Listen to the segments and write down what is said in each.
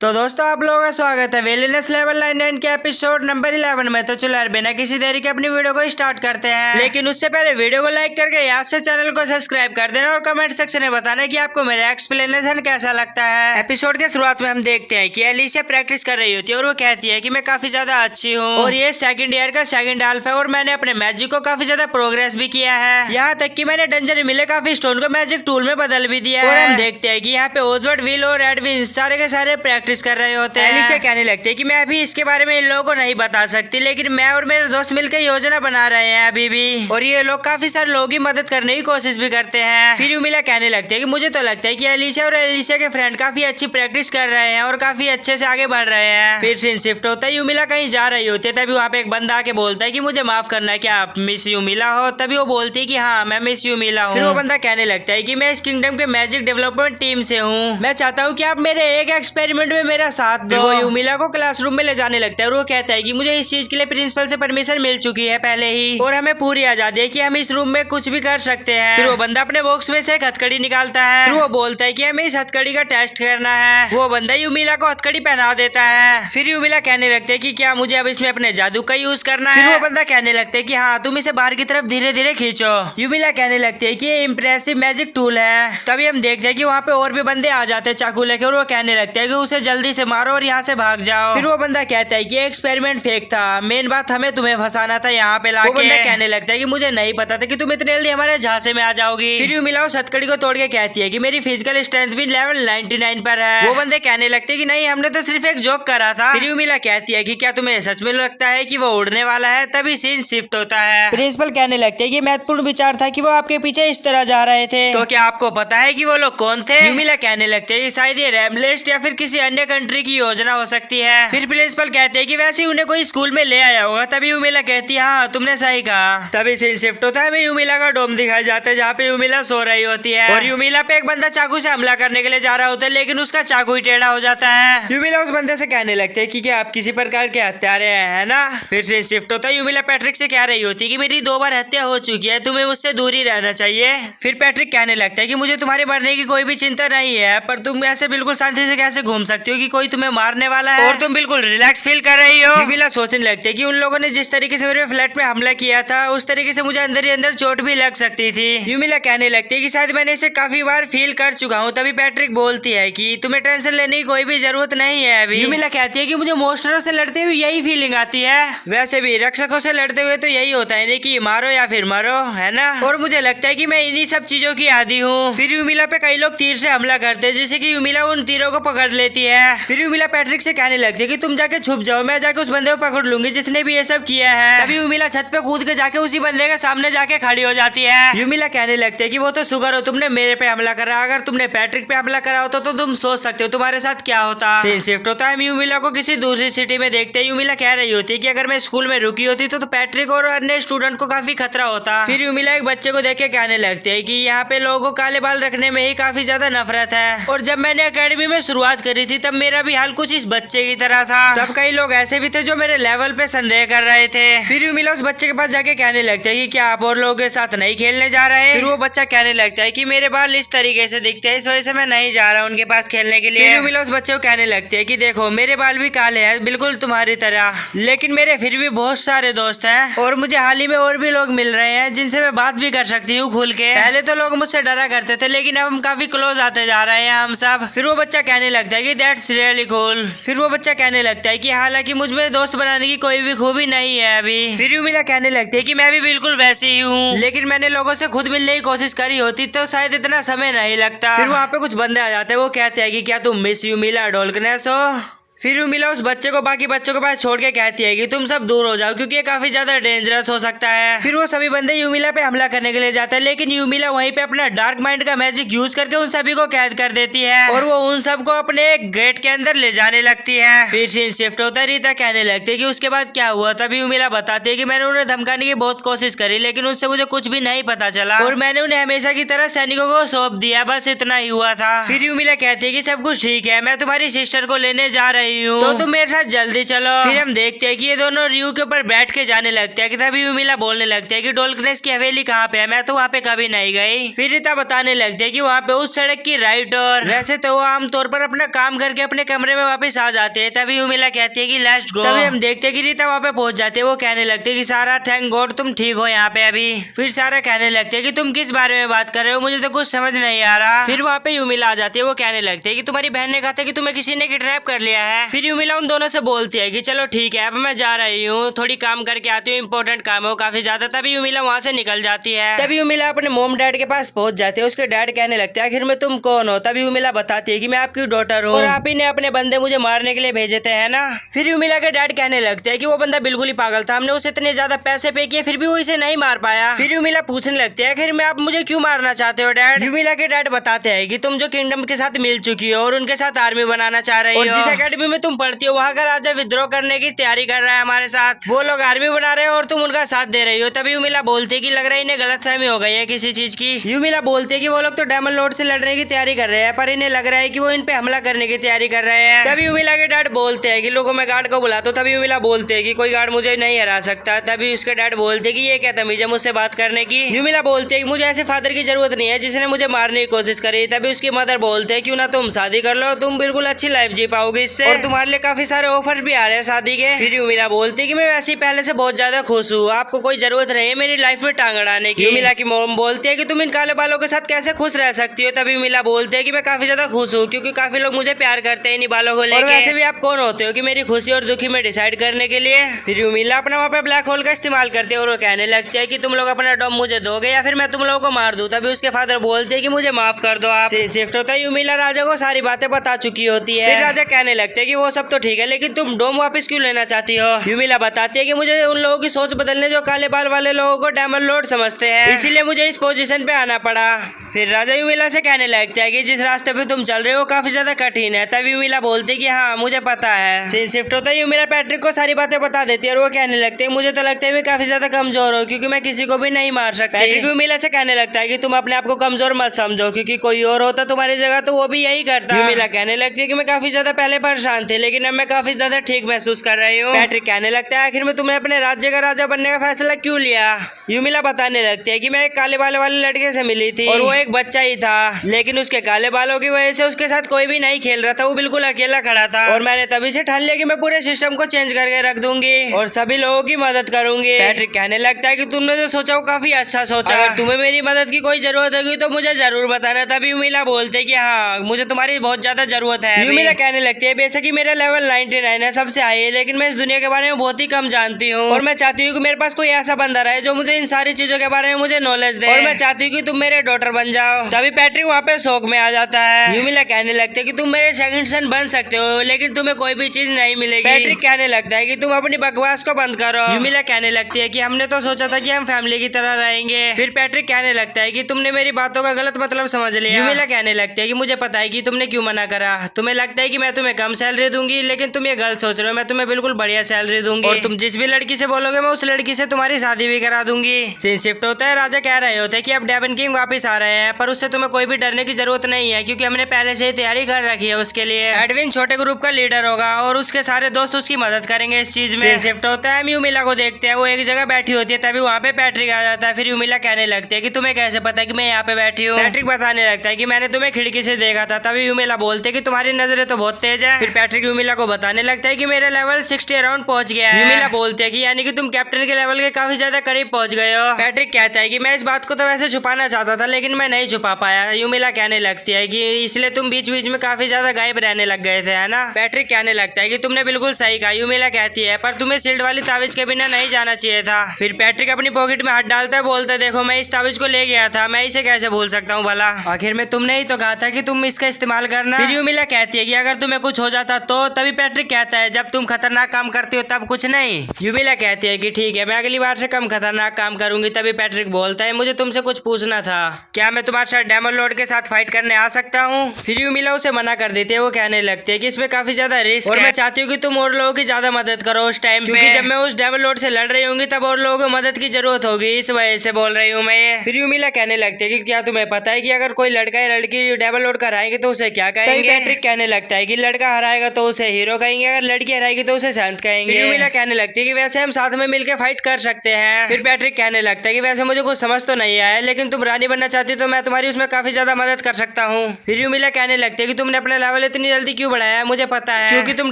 तो दोस्तों आप लोगों का स्वागत है विलेनस लेवल 99 के एपिसोड नंबर 11 में। तो चलो यार बिना किसी देरी के अपनी वीडियो को स्टार्ट करते हैं, लेकिन उससे पहले वीडियो को लाइक करके याद से चैनल को सब्सक्राइब कर देना और कमेंट सेक्शन में बताना कि आपको मेरा एक्सप्लेनेशन कैसा लगता है। एपिसोड के शुरुआत में हम देखते हैं कि एलिसिया प्रैक्टिस कर रही होती है और वो कहती है कि मैं काफी ज्यादा अच्छी हूँ और ये सेकंड ईयर का सेकंड हाल्फ है और मैंने अपने मैजिक को काफी ज्यादा प्रोग्रेस भी किया है, यहाँ तक कि मैंने डंजन मिले काफी स्टोन को मैजिक टूल में बदल भी दिया है। और हम देखते हैं कि यहाँ पे ओजवर्ड, विल और एडविन सारे के सारे प्रैक्टिस कर रहे होते हैं। एलिसिया कहने लगती है कि मैं अभी इसके बारे में इन लोगों को नहीं बता सकती, लेकिन मैं और मेरे दोस्त मिलकर योजना बना रहे हैं अभी भी, और ये लोग काफी सारे लोगों की मदद करने की कोशिश भी करते हैं। फिर यूमिला कहने लगती है कि मुझे तो लगता है कि एलिसिया और एलिसिया के फ्रेंड काफी अच्छी प्रैक्टिस कर रहे हैं और काफी अच्छे से आगे बढ़ रहे हैं। फिर सीन शिफ्ट होता है, यूमिला कहीं जा रही होती है, तभी वहाँ पे एक बंदा आके बोलता है कि मुझे माफ करना है, क्या आप मिस यूमिला हो? तभी वो बोलती है कि हाँ मैं मिस यूमिला हूँ। फिर वो बंदा कहने लगता है कि मैं इस किंगडम के मैजिक डेवलपमेंट टीम से हूँ, मैं चाहता हूँ कि आप मेरे एक एक्सपेरिमेंट में मेरा साथ दो। यूमिला को क्लासरूम में ले जाने लगता है और वो कहता है कि मुझे इस चीज के लिए प्रिंसिपल से परमिशन मिल चुकी है पहले ही, और हमें पूरी आजादी है कि हम इस रूम में कुछ भी कर सकते हैं। फिर वो बंदा अपने बॉक्स में से एक हथकड़ी निकालता है, फिर वो बोलता है कि हमें इस हथकड़ी का टेस्ट करना है। वो बंदा यूमिला को हथकड़ी पहना देता है। फिर यूमिला कहने लगते है कि क्या मुझे अब इसमें अपने जादू का यूज करना है? फिर वो बंदा कहने लगता है कि हाँ तुम इसे बाहर की तरफ धीरे धीरे खींचो। यूमिला कहने लगती है कि ये इम्प्रेसिव मैजिक टूल है। तभी हम देखते हैं कि वहाँ पे और भी बंदे आ जाते हैं चाकू लेके, और वो कहने लगते हैं कि उसे जल्दी से मारो और यहाँ से भाग जाओ। फिर वो बंदा कहता है कि एक्सपेरिमेंट फेक था, मेन बात हमें तुम्हें फंसाना था यहाँ पे लाके। वो बंदा कहने लगता है कि मुझे नहीं पता था कि तुम इतने जल्दी हमारे झांसे में आ जाओगी। फिर यूमिला उस हथकड़ी को तोड़ के कहती है कि मेरी फिजिकल स्ट्रेंथ भी लेवल 99 पर है। वो बंदे कहने लगते हैं कि नहीं हमने तो सिर्फ एक जोक करा था। फिर यूमिला कहती है कि क्या तुम्हें सच में लगता है कि वो उड़ने वाला है? तभी सीन शिफ्ट होता है। प्रिंसिपल कहने लगते हैं कि महत्वपूर्ण विचार था कि वो आपके पीछे इस तरह जा रहे थे, तो क्या आपको पता है कि वो लोग कौन थे? यूमिला कहने लगते हैं कि शायद ये रैमलेस्ट या फिर किसी अन्य कंट्री की योजना हो सकती है। फिर प्रिंसिपल कहते हैं कि वैसे उन्हें कोई स्कूल में ले आया होगा। तभी यूमिला कहती है हाँ तुमने सही कहा। तभी सीन शिफ्ट होता है, यूमिला का डोम दिखाया जाता है जहाँ पे यूमिला सो रही होती है, और यूमिला पे एक बंदा चाकू से हमला करने के लिए जा रहा होता है, लेकिन उसका चाकू ही टेढ़ा हो जाता है। यूमिला उस बंदे से कहने लगते है कि क्या आप किसी प्रकार के हत्यारे है ना? फिर सीन शिफ्ट होता है, यूमिला पैट्रिक से कह रही होती है कि मेरी 2 बार हत्या हो चुकी है, तुम्हें मुझसे दूर ही रहना चाहिए। फिर पैट्रिक कहने लगता है कि मुझे तुम्हारे मरने की कोई भी चिंता नहीं है, पर तुम ऐसे बिल्कुल शांति से कैसे घूम सकती हो कि कोई तुम्हें मारने वाला है और तुम बिल्कुल रिलैक्स फील कर रही हो? यूमिला सोचने लगती है कि उन लोगों ने जिस तरीके से मेरे फ्लैट में हमला किया था उस तरीके से मुझे अंदर ही अंदर चोट भी लग सकती थी। यूमिला कहने लगती है कि शायद मैंने इसे काफी बार फील कर चुका हूँ। तभी पैट्रिक बोलती है कि तुम्हें टेंशन लेने की कोई भी जरूरत नहीं है अभी। यूमिला कहती है कि मुझे मोस्टरों से लड़ते हुए यही फीलिंग आती है, वैसे भी रक्षकों से लड़ते हुए तो यही होता है कि मारो या फिर मरो, है ना? और मुझे लगता है कि मैं इन्हीं सब चीजों की आदी हूँ। फिर यूमिला पे कई लोग तीर से हमला करते हैं, जैसे कि यूमिला उन तीरों को पकड़ लेती है। फिर यूमिला पैट्रिक से कहने लगती है कि तुम जाके छुप जाओ, मैं जाके उस बंदे को पकड़ लूंगी जिसने भी ये सब किया है। तभी यूमिला छत पे कूद के जाके उसी बंदे के सामने जाके खड़ी हो जाती है। यूमिला कहने लगती है कि वो तो शुगर हो तुमने मेरे पे हमला करा, अगर तुमने पैट्रिक पे हमला करा होता तो तुम सोच सकते हो तुम्हारे साथ क्या होता। सीन शिफ्ट होता है, यूमिला को किसी दूसरी सिटी में देखते हैं। यूमिला कह रही होती है कि अगर मैं स्कूल में रुकी होती तो पैट्रिक और अन्य स्टूडेंट को काफी खतरा होता। फिर यूमिला एक बच्चे को देख के कहने लगती है कि यहाँ पे लोगों को काले बाल रखने में ही काफी ज्यादा नफरत है, और जब मैंने अकेडमी में शुरुआत करी थी तब मेरा भी हाल कुछ इस बच्चे की तरह था। तब कई लोग ऐसे भी थे जो मेरे लेवल पे संदेह कर रहे थे। फिर यूमिला उस बच्चे के पास जाके कहने लगते है कि क्या आप और लोगों के साथ नहीं खेलने जा रहे हैं? फिर वो बच्चा कहने लगता है कि मेरे बाल इस तरीके से दिखते हैं, इस वजह से मैं नहीं जा रहा उनके पास खेलने के लिए। फिर यूमिला उस बच्चे को कहने लगती है कि देखो मेरे बाल भी काले हैं बिल्कुल तुम्हारी तरह, लेकिन मेरे फिर भी बहुत सारे दोस्त हैं, और मुझे हाल ही में और भी लोग मिल रहे हैं जिनसे मैं बात भी कर सकती हूँ खुल के। पहले तो लोग मुझसे डरा करते थे, लेकिन अब हम काफी क्लोज आते जा रहे हैं हम सब। फिर वो बच्चा कहने लगता है कि दैट्स रियली कूल। फिर वो बच्चा कहने लगता है कि हालांकि मुझ में दोस्त बनाने की कोई भी खूबी नहीं है अभी। फिर यूमिला कहने लगती है कि मैं भी बिल्कुल वैसी ही हूँ, लेकिन मैंने लोगों से खुद मिलने की कोशिश करी होती तो शायद इतना समय नहीं लगता। फिर वहाँ पे कुछ बंदे आ जाते हैं, वो कहते हैं कि क्या तुम मिस यूमिला डोल्कनेस हो? फिर यूमिला उस बच्चे को बाकी बच्चों के पास छोड़ के कहती है कि तुम सब दूर हो जाओ क्योंकि ये काफी ज्यादा डेंजरस हो सकता है। फिर वो सभी बंदे यूमिला पे हमला करने के लिए जाते हैं, लेकिन यूमिला वहीं पे अपना डार्क माइंड का मैजिक यूज करके उन सभी को कैद कर देती है, और वो उन सबको अपने गेट के अंदर ले जाने लगती है। फिर सीन शिफ्ट होता है, रीता कहने लगती है कि उसके बाद क्या हुआ। तभी यूमिला बताती है कि मैंने उन्हें धमकाने की बहुत कोशिश करी, लेकिन उससे मुझे कुछ भी नहीं पता चला, और मैंने उन्हें हमेशा की तरह सैनिकों को सौंप दिया, बस इतना ही हुआ था। फिर यूमिला कहती है कि सब कुछ ठीक है, मैं तुम्हारी सिस्टर को लेने जा रही रही हूँ, तो तुम मेरे साथ जल्दी चलो। फिर हम देखते हैं कि ये दोनों रियू के ऊपर बैठ के जाने लगते हैं कि तभी यूमिला बोलने लगते हैं कि डोल्कनेस की हवेली कहाँ पे है, मैं तो वहाँ पे कभी नहीं गई। फिर रीता बताने लगती है कि वहाँ पे उस सड़क की राइट और वैसे तो वो आमतौर पर अपना काम करके अपने कमरे में वापस आ जाते हैं। तभी यूमिला कहती है कि लेट्स गो। तभी हम देखते हैं कि रीता वहाँ पे पहुंच जाती है। वो कहने लगती है कि सारा थैंक गॉड तुम ठीक हो यहाँ पे अभी। फिर सारा कहने लगते है कि तुम किस बारे में बात कर रहे हो, मुझे तो कुछ समझ नहीं आ रहा। फिर वहाँ पे यूमिला आ जाती है। वो कहने लगती है कि तुम्हारी बहन ने कहा था कि तुम्हें किसी ने किडनैप कर लिया है। फिर यूमिला उन दोनों से बोलती है कि चलो ठीक है अब मैं जा रही हूँ, थोड़ी काम करके आती हूँ, इंपॉर्टेंट काम है काफी ज्यादा। तभी यूमिला वहाँ से निकल जाती है। तभी यूमिला अपने मोम डैड के पास पहुंच जाते हैं। उसके डैड कहने लगते हैं आखिर में तुम कौन हो। तभी यूमिला बताती है कि मैं आपकी डॉटर हूँ और आप ही ने अपने बंदे मुझे मारने के लिए भेजे थे, है ना। फिर यूमिला के डैड कहने लगते हैं कि वो बंदा बिल्कुल ही पागल था, हमने उसे इतने ज्यादा पैसे पे किए फिर भी वो इसे नहीं मार पाया। फिर यूमिला पूछने लगते हैं आखिर में आप मुझे क्यों मारना चाहते हो डैड। यूमिला के डैड बताते हैं कि तुम जो किंगडम के साथ मिल चुकी हो और उनके साथ आर्मी बनाना चाह रही हो, और जिस एकेडमी में तुम पढ़ती हो वहाँ का राजा विद्रोह करने की तैयारी कर रहा है हमारे साथ, वो लोग आर्मी बना रहे हो और तुम उनका साथ दे रही हो। तभी यूमिला बोलती है कि लग रहा है इन्हें गलतफहमी हो गई है किसी चीज की। यूमिला बोलती है कि वो लोग तो डायमंड लॉर्ड से लड़ने की तैयारी कर रहे हैं पर इन्हें लग रहा है कि वो इन पे हमला करने की तैयारी कर रहे हैं। तभी यूमिला के डैड बोलते हैं कि लोगों में गार्ड को बुला दो। तभी यूमिला बोलते हैं कि कोई गार्ड मुझे नहीं हरा सकता। तभी उसके डैड बोलते हैं कि ये क्या तमीज है मुझसे बात करने की। यूमिला बोलते हैं कि मुझे ऐसे फादर की जरूरत नहीं है जिसने मुझे मारने की कोशिश करी। तभी उसकी मदर बोलते हैं क्यों ना तुम शादी कर लो, तुम बिल्कुल अच्छी लाइफ जी पाओगे इससे और तुम्हारे लिए काफी सारे ऑफर भी आ रहे हैं शादी के। फिर यूमिला बोलती है कि मैं वैसे ही पहले से बहुत ज्यादा खुश हूँ, आपको कोई जरूरत नहीं है मेरी लाइफ में टांग अड़ाने की। यूमिला की मॉम बोलती है कि तुम इन काले बालों के साथ कैसे खुश रह सकती हो। तभी यूमिला बोलते है कि मैं काफी ज्यादा खुश हूँ क्योंकि काफी लोग मुझे प्यार करते हैं इन बालों को लेकर। और वैसे भी आप कौन होते हो कि मेरी खुशी और दुखी में डिसाइड करने के लिए। फिर यूमिला अपना वहाँ पे ब्लैक होल का इस्तेमाल करते हैं और वो कहने लगते हैं कि तुम लोग अपना डॉम मुझे दोगे या फिर मैं तुम लोगों को मार दूं। तभी उसके फादर बोलते हैं कि मुझे माफ कर दो आप। शिफ्ट होता है यूमिला राजा को सारी बातें बता चुकी होती है। फिर राजा कहने लगते हैं कि वो सब तो ठीक है लेकिन तुम डोम वापस क्यों लेना चाहती हो। यूमिला बताती है कि मुझे उन लोगों की सोच बदलने जो काले बाल वाले लोगों को डायमंड लॉर्ड समझते हैं, इसीलिए मुझे इस पोजीशन पे आना पड़ा। फिर राजा यूमिला से कहने लगता है कि जिस रास्ते पे तुम चल रहे हो काफी ज्यादा कठिन है। तभी यूमिला बोलती है कि हाँ मुझे पता है। सीन शिफ्ट होता है यूमिला पैट्रिक को सारी बातें बता देती है और वो कहने लगते हैं मुझे तो लगता है मैं काफी ज्यादा कमजोर हूँ क्योंकि मैं किसी को भी नहीं मार सकती। पैट्रिक यूमिला से कहने लगता है कि तुम अपने आप को कमजोर मत समझो क्योंकि कोई और होता तुम्हारी जगह तो वो भी यही करता। यूमिला कहने लगती है कि मैं काफी ज्यादा पहले परेशान थी लेकिन अब मैं काफी ज्यादा ठीक महसूस कर रही हूँ। पैट्रिक कहने लगता है आखिर में तुमने अपने राज्य का राजा बनने का फैसला क्यों लिया। यूमिला बताने लगती है कि मैं एक काले बाल वाले लड़के से मिली थी और वो एक बच्चा ही था लेकिन उसके काले बालों की वजह से उसके साथ कोई भी नहीं खेल रहा था, वो बिल्कुल अकेला खड़ा था और मैंने तभी से ठान लिया कि मैं पूरे सिस्टम को चेंज करके रख दूंगी और सभी लोगों की मदद करूंगी। पैट्रिक कहने लगता है कि तुमने जो सोचा वो काफी अच्छा सोचा, अगर तुम्हें मेरी मदद की कोई जरूरत होगी तो मुझे जरूर बताना। तभी यूमिला बोलते है कि हाँ मुझे तुम्हारी बहुत ज्यादा जरूरत है। यूमिला कहने लगती है बेशक ही मेरा लेवल 99 है सबसे हाई है लेकिन मैं इस दुनिया के बारे में बहुत ही कम जानती हूँ और मैं चाहती हूँ कि मेरे पास कोई ऐसा बंदा रहे जो मुझे इन सारी चीजों के बारे में मुझे नॉलेज दे और मैं चाहती हूँ कि तुम मेरे डॉटर बन जाओ। तभी पैट्रिक वहाँ पे शौक में आ जाता है। यूमिला कहने लगते है कि तुम मेरे सेकंड सन बन सकते हो लेकिन तुम्हें कोई भी चीज नहीं मिलेगी। पैट्रिक कहने लगता है कि तुम अपनी बकवास को बंद करो। यूमिला कहने लगती है कि हमने तो सोचा था कि हम फैमिली की तरह रहेंगे। फिर पैट्रिक कहने लगता है कि तुमने मेरी बातों का गलत मतलब समझ लिया। यूमिला कहने लगती है कि मुझे पता है कि तुमने क्यों मना करा, तुम्हें लगता है कि मैं तुम्हें कम सैलरी दूंगी लेकिन तुम ये गलत सोच रहे हो, मैं तुम्हें बिल्कुल बढ़िया सैलरी दूंगी और तुम जिस भी लड़की से बोलोगे मैं उस लड़की से तुम्हारी शादी भी करा दूंगी। सीन शिफ्ट होता है। राजा कह रहे होते हैं कि अब डेवन किंग वापस आ रहे हैं पर उससे तुम्हें कोई भी डरने की जरूरत नहीं है क्योंकि हमने पहले से ही तैयारी कर रखी है उसके लिए। एडविन छोटे ग्रुप का लीडर होगा और उसके सारे दोस्त उसकी मदद करेंगे इस चीज में। शिफ्ट होता है। हम यूमिला को देखते हैं वो एक जगह बैठी होती है। तभी वहाँ पे पैट्रिक आ जाता है। फिर यूमिला कहने लगती है कि तुम्हें कैसे पता कि मैं यहाँ पे बैठी हूँ। पैट्रिक बताने लगता है कि मैंने तुम्हें खिड़की से देखा था। तभी यूमिला बोलते है कि तुम्हारी नजरें तो बहुत तेज है। फिर पैट्रिक यूमिला को बताने लगता है कि मेरा लेवल 60 अराउंड पहुंच गया है। यूमिला बोलते है कि यानी कि तुम कैप्टन के लेवल के काफी ज्यादा करीब पहुंच गए हो। पैट्रिक कहता है कि मैं इस बात को तो वैसे छुपाना चाहता था लेकिन मैं नहीं छुपा पाया। यूमिला कहने लगती है कि इसलिए तुम बीच बीच में काफी ज्यादा गायब रहने लग गए थे, है ना। पैट्रिक कहने लगता है कि तुमने बिल्कुल सही कहा। यूमिला कहती है पर तुम्हें शील्ड वाली ताबीज के बिना नहीं जाना चाहिए था। फिर पैट्रिक अपनी पॉकेट में हाथ डालता है, बोलता है देखो मैं इस ताबीज को ले गया था, मैं इसे कैसे भूल सकता हूँ भला, आखिर में तुमने ही तो कहा था कि तुम इसका इस्तेमाल करना। फिर यूमिला कहती है कि अगर तुम्हें कुछ हो जाता तो। तभी पैट्रिक कहता है जब तुम खतरनाक काम करती हो तब कुछ नहीं। यूमिला कहती है कि ठीक है मैं अगली बार से कम खतरनाक काम करूंगी। तभी पैट्रिक बोलता है मुझे तुमसे कुछ पूछना था, क्या मैं तुम्हारे साथ डायमंड लॉर्ड के साथ फाइट करने आ सकता हूँ। फिर यूमिला उसे मना कर देती है। वो कहने लगती है कि इसमें काफी ज्यादा रिस्क है और मैं चाहती हूँ कि तुम और लोगों की ज्यादा मदद करो उस टाइम पे, क्योंकि जब मैं उस डायमंड लॉर्ड से लड़ रही होंगी तब और लोगों को मदद की जरूरत होगी, इस वजह से बोल रही हूँ मैं ये। फिर यूमिला कहने लगती है कि क्या तुम्हें पता है कि अगर कोई लड़का या लड़की डायमंड लॉर्ड का हराएंगे तो उसे क्या कहेंगे। पैट्रिक कहने लगता है कि लड़का हराएगा हराएगा तो उसे हीरो कहेंगे, अगर लड़की हराएगी तो उसे शांत कहेंगे। यूमिला कहने लगती है कि वैसे हम साथ में मिलकर फाइट कर सकते हैं। फिर पैट्रिक कहने लगता है कि वैसे मुझे कुछ समझ तो नहीं आया, लेकिन तुम रानी बनना चाहती तो मैं तुम्हारी उसमें काफी ज्यादा मदद कर सकता हूँ। फिर यूमिला कहने लगती है कि तुमने अपना लेवल इतनी जल्दी क्यों बढ़ाया है, मुझे पता है, क्योंकि तुम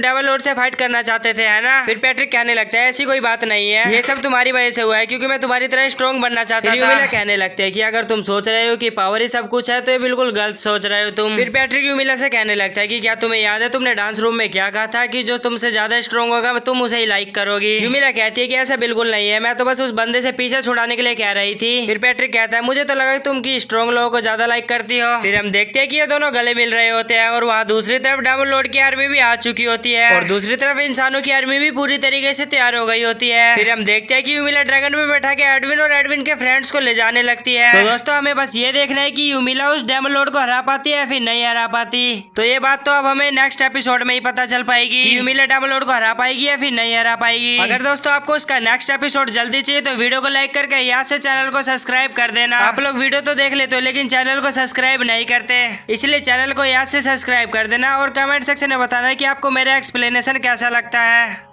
डेविल लॉर्ड से फाइट करना चाहते थे, है ना। फिर पैट्रिक कहने लगता है ऐसी कोई बात नहीं है, ये सब तुम्हारी वजह से हुआ है, क्योंकि मैं तुम्हारी तरह स्ट्रॉन्ग बनना चाहता था। यूमिला कहने लगते हैं कि अगर तुम सोच रहे हो कि पावर ही सब कुछ है तो ये बिल्कुल गलत सोच रहे हो तुम। फिर पैट्रिक यूमिला से कहने लगता है कि क्या तुम्हें याद है तुमने डांस रूम में क्या कहा था कि जो तुमसे ज्यादा स्ट्रॉन्ग होगा तुम उसे ही लाइक करोगी। यूमिला कहती है कि ऐसा बिल्कुल नहीं है, मैं तो बस उस बंदे से पीछे छुड़ाने के लिए कह रही थी। फिर पैट्रिक कहता है मुझे तो लगा कि तुम की स्ट्रॉन्ग लोगों को ज्यादा लाइक करती हो। फिर हम देखते हैं कि ये दोनों गले मिल रहे होते हैं और वहाँ दूसरी तरफ डेविल लॉर्ड की आर्मी भी आ चुकी होती है और दूसरी तरफ इंसानों की आर्मी भी पूरी तरीके से तैयार हो गई होती है। फिर हम देखते हैं कि यूमिला ड्रैगन पे बैठा के एडविन और एडविन के फ्रेंड्स को ले जाने लगती है। तो दोस्तों हमें बस ये देखना है कि यूमिला उस डेविल लॉर्ड को हरा पाती है या फिर नहीं हरा पाती। तो ये बात तो अब हमें नेक्स्ट एपिसोड में ही पता चल पाएगी कि यूमिला डेविल लॉर्ड को हरा पाएगी या फिर नहीं हरा पाएगी। अगर दोस्तों आपको इसका नेक्स्ट एपिसोड जल्दी चाहिए तो वीडियो को लाइक करके यहाँ से चैनल को सब्सक्राइब कर देना। आप लोग वीडियो तो देख लेते हो लेकिन चैनल को सब्सक्राइब नहीं करते, इसलिए चैनल को यहाँ से सब्सक्राइब कर देना और कमेंट सेक्शन में बताना कि आपको मेरा एक्सप्लेनेशन कैसा लगता है।